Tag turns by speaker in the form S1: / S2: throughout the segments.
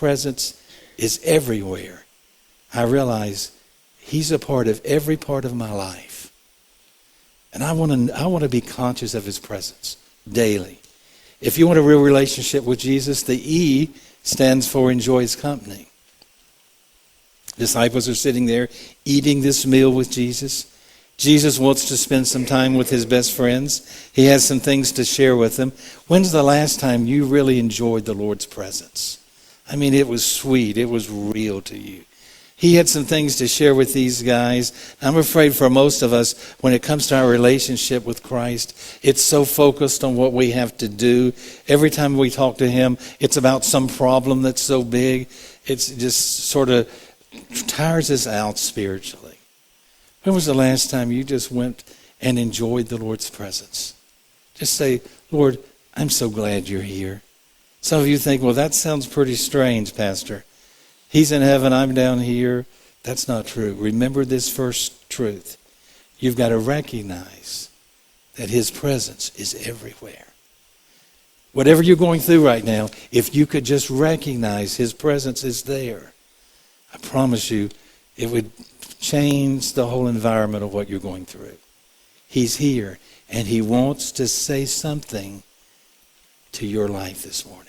S1: presence is everywhere, I realize he's a part of every part of my life. And I want to be conscious of his presence daily. If you want a real relationship with Jesus, the E stands for enjoy his company. Disciples are sitting there eating this meal with Jesus. Jesus wants to spend some time with his best friends. He has some things to share with them. When's the last time you really enjoyed the Lord's presence? I mean, it was sweet. It was real to you. He had some things to share with these guys. I'm afraid for most of us, when it comes to our relationship with Christ, it's so focused on what we have to do. Every time we talk to him, it's about some problem that's so big. It's just sort of tires us out spiritually. When was the last time you just went and enjoyed the Lord's presence? Just say, Lord, I'm so glad you're here. Some of you think, well, that sounds pretty strange, Pastor. He's in heaven, I'm down here. That's not true. Remember this first truth. You've got to recognize that his presence is everywhere. Whatever you're going through right now, if you could just recognize his presence is there, I promise you it would change the whole environment of what you're going through. He's here, and he wants to say something to your life this morning.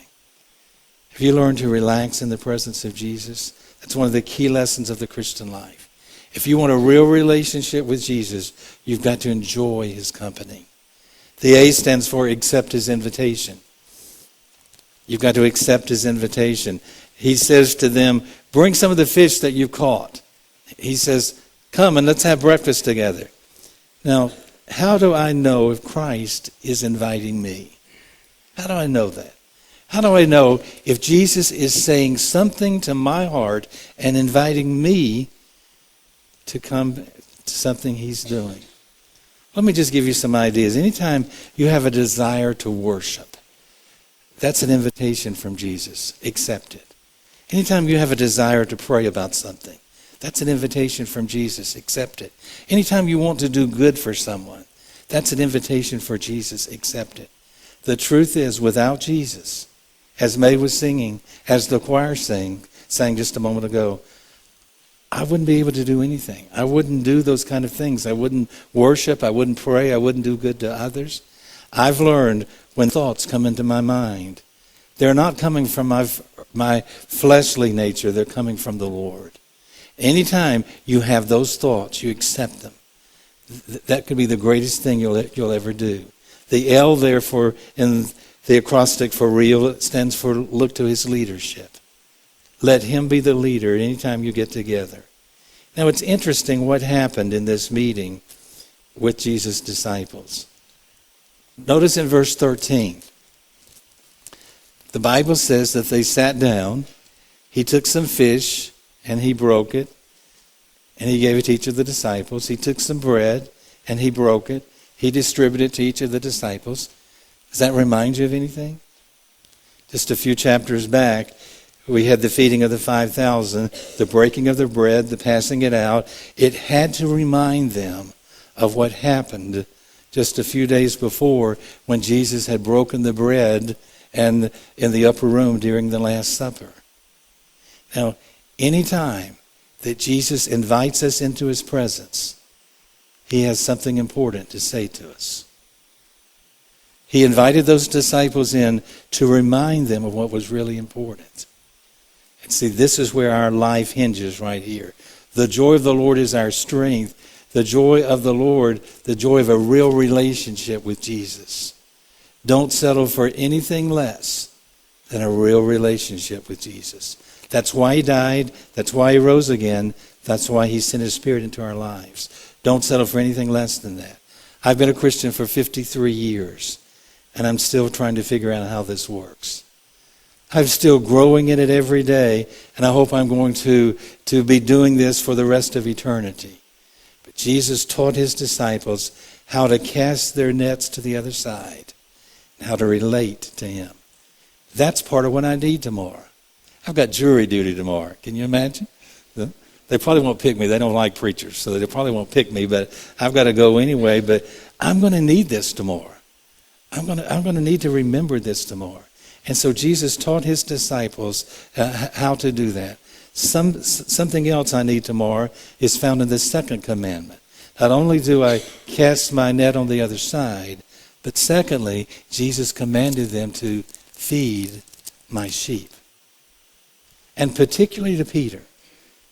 S1: Have you learned to relax in the presence of Jesus? That's one of the key lessons of the Christian life. If you want a real relationship with Jesus, you've got to enjoy his company. The A stands for accept his invitation. You've got to accept his invitation. He says to them, bring some of the fish that you caught. He says, come and let's have breakfast together. Now, how do I know if Christ is inviting me? How do I know that? How do I know if Jesus is saying something to my heart and inviting me to come to something he's doing? Let me just give you some ideas. Anytime you have a desire to worship, that's an invitation from Jesus. Accept it. Anytime you have a desire to pray about something, that's an invitation from Jesus. Accept it. Anytime you want to do good for someone, that's an invitation for Jesus. Accept it. The truth is, without Jesus, as May was singing, as the choir sang just a moment ago, I wouldn't be able to do anything. I wouldn't do those kind of things. I wouldn't worship. I wouldn't pray. I wouldn't do good to others. I've learned when thoughts come into my mind, they're not coming from my fleshly nature. They're coming from the Lord. Anytime you have those thoughts, you accept them. That could be the greatest thing you'll ever do. The L, therefore, in the acrostic for real, it stands for look to his leadership. Let him be the leader anytime you get together. Now, it's interesting what happened in this meeting with Jesus' disciples. Notice in verse 13, the Bible says that they sat down. He took some fish and he broke it, and he gave it to each of the disciples. He took some bread and he broke it. He distributed it to each of the disciples. Does that remind you of anything? Just a few chapters back, we had the feeding of the 5,000, the breaking of the bread, the passing it out. It had to remind them of what happened just a few days before when Jesus had broken the bread and in the upper room during the Last Supper. Now, any time that Jesus invites us into his presence, he has something important to say to us. He invited those disciples in to remind them of what was really important. And see, this is where our life hinges right here. The joy of the Lord is our strength. The joy of the Lord, the joy of a real relationship with Jesus. Don't settle for anything less than a real relationship with Jesus. That's why he died. That's why he rose again. That's why he sent his Spirit into our lives. Don't settle for anything less than that. I've been a Christian for 53 years, and I'm still trying to figure out how this works. I'm still growing in it every day, and I hope I'm going to be doing this for the rest of eternity. But Jesus taught his disciples how to cast their nets to the other side, and how to relate to him. That's part of what I need tomorrow. I've got jury duty tomorrow. Can you imagine? They probably won't pick me. They don't like preachers, so they probably won't pick me, but I've got to go anyway. But I'm going to need this tomorrow. I'm going to need to remember this tomorrow. And so Jesus taught his disciples how to do that. Something else I need tomorrow is found in the second commandment. Not only do I cast my net on the other side, but secondly, Jesus commanded them to feed my sheep. And particularly to Peter.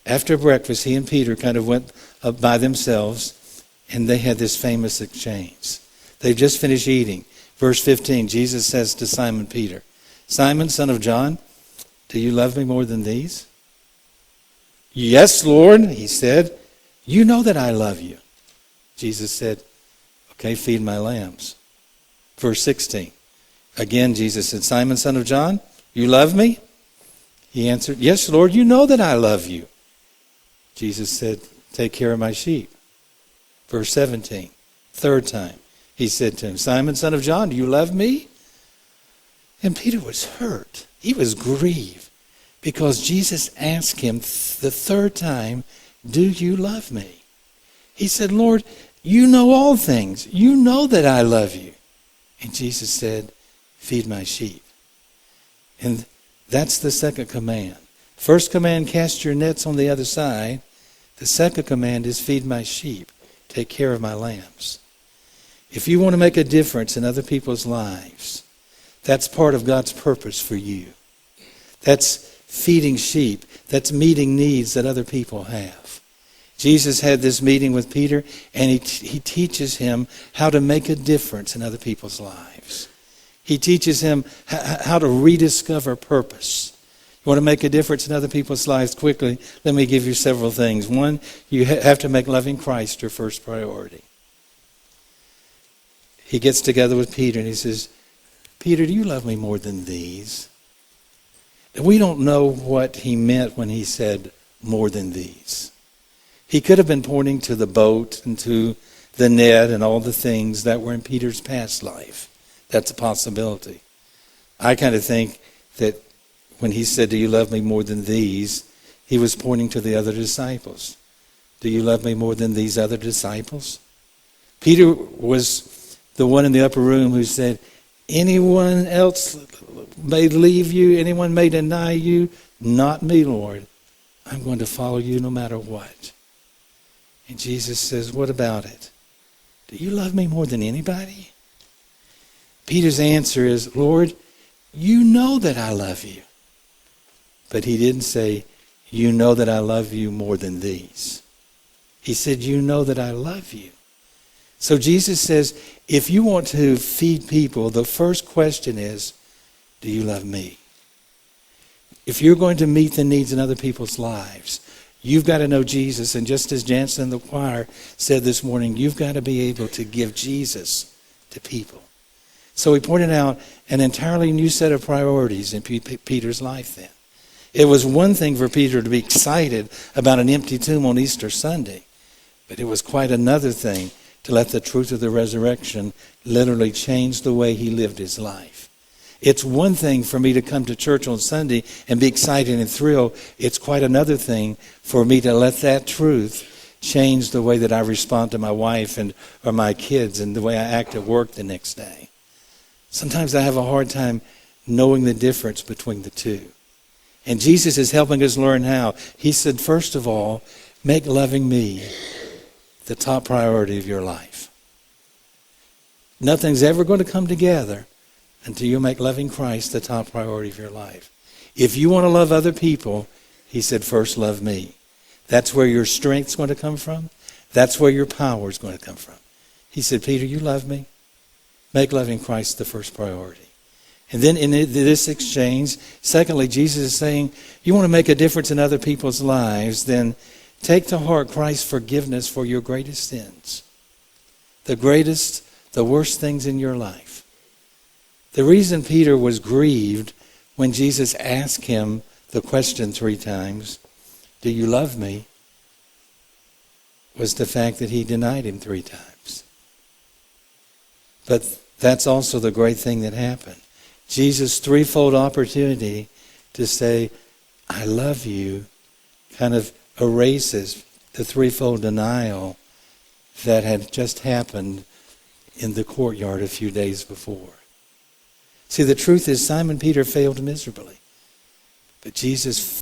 S1: After breakfast, he and Peter kind of went up by themselves, and they had this famous exchange. They've just finished eating. Verse 15, Jesus says to Simon Peter, "Simon, son of John, do you love me more than these?" "Yes, Lord," he said. "You know that I love you." Jesus said, "Okay, feed my lambs." Verse 16, again Jesus said, "Simon, son of John, you love me?" He answered, "Yes, Lord, you know that I love you." Jesus said, "Take care of my sheep." Verse 17, third time, he said to him, "Simon, son of John, do you love me?" And Peter was hurt. He was grieved because Jesus asked him the third time, "Do you love me?" He said, "Lord, you know all things. You know that I love you." And Jesus said, "Feed my sheep." And that's the second command. First command, cast your nets on the other side. The second command is feed my sheep. Take care of my lambs. If you want to make a difference in other people's lives, that's part of God's purpose for you. That's feeding sheep. That's meeting needs that other people have. Jesus had this meeting with Peter, and he teaches him how to make a difference in other people's lives. He teaches him how to rediscover purpose. You want to make a difference in other people's lives quickly? Let me give you several things. One, you have to make loving Christ your first priority. He gets together with Peter and he says, "Peter, do you love me more than these?" And we don't know what he meant when he said more than these. He could have been pointing to the boat and to the net and all the things that were in Peter's past life. That's a possibility. I kind of think that when he said, "Do you love me more than these?" he was pointing to the other disciples. Do you love me more than these other disciples? Peter was the one in the upper room who said, "Anyone else may leave you, anyone may deny you, not me, Lord. I'm going to follow you no matter what." And Jesus says, "What about it? Do you love me more than anybody?" Peter's answer is, "Lord, you know that I love you." But he didn't say, "You know that I love you more than these." He said, "You know that I love you." So Jesus says, if you want to feed people, the first question is, do you love me? If you're going to meet the needs in other people's lives, you've got to know Jesus. And just as Jansen and the choir said this morning, you've got to be able to give Jesus to people. So he pointed out an entirely new set of priorities in Peter's life then. It was one thing for Peter to be excited about an empty tomb on Easter Sunday, but it was quite another thing to let the truth of the resurrection literally change the way he lived his life. It's one thing for me to come to church on Sunday and be excited and thrilled. It's quite another thing for me to let that truth change the way that I respond to my wife or my kids and the way I act at work the next day. Sometimes I have a hard time knowing the difference between the two. And Jesus is helping us learn how. He said, first of all, make loving me the top priority of your life. Nothing's ever going to come together until you make loving Christ the top priority of your life. If you want to love other people, he said, first love me. That's where your strength's going to come from. That's where your power is going to come from. He said, Peter, you love me? Make loving Christ the first priority. And then in this exchange, secondly, Jesus is saying, you want to make a difference in other people's lives, then take to heart Christ's forgiveness for your greatest sins. The worst things in your life. The reason Peter was grieved when Jesus asked him the question 3 times, do you love me? Was the fact that he denied him 3 times. But that's also the great thing that happened. Jesus' threefold opportunity to say, I love you, kind of erases the threefold denial that had just happened in the courtyard a few days before. See, the truth is Simon Peter failed miserably. But Jesus